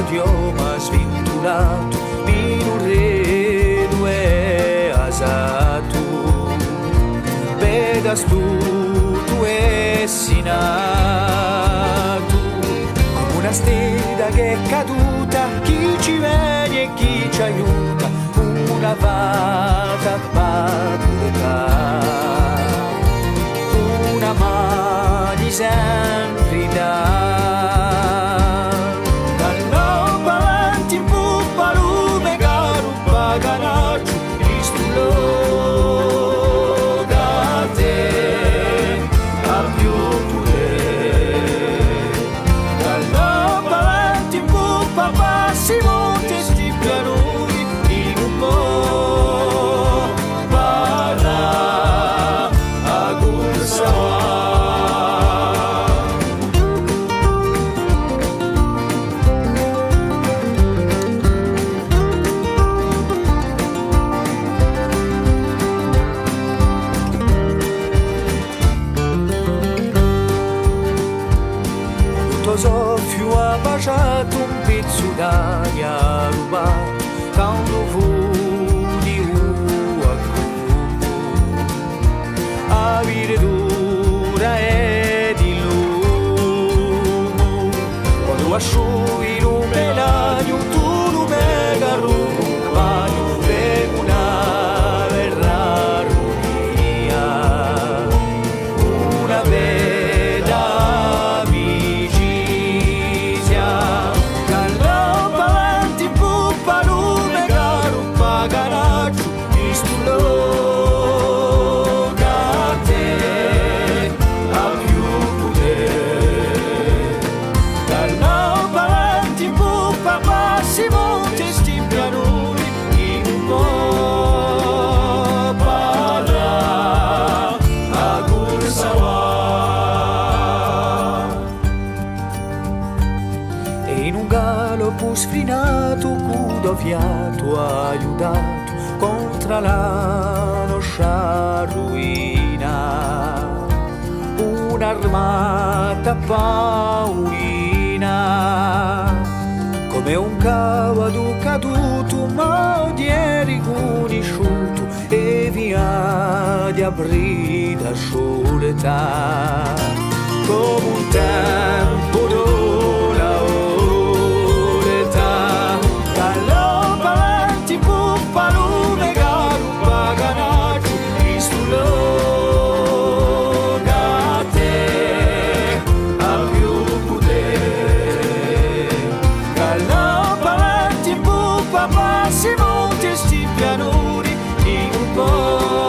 idioma svinturato, minore due asatu, vedas tu e sinato, come una stella che è caduta, chi ci vede e chi ci aiuta, una vata paturata, una mani sempre da. Soffio ha baciato un pezzo d'aria rubato da un nuovo di a vire dura e di lume quando asciughi un pelaio tu lo mega rubaio per una verrà runia una bella in un galoppo sfrinato, cudo fiato aiutato contro la nostra ruina, un'armata paurina, come un cavallo caduto ma di riconosciuto e via di aprita sciolta, come un tempo d'ora. Massimo, ti sti pianuri in un po'.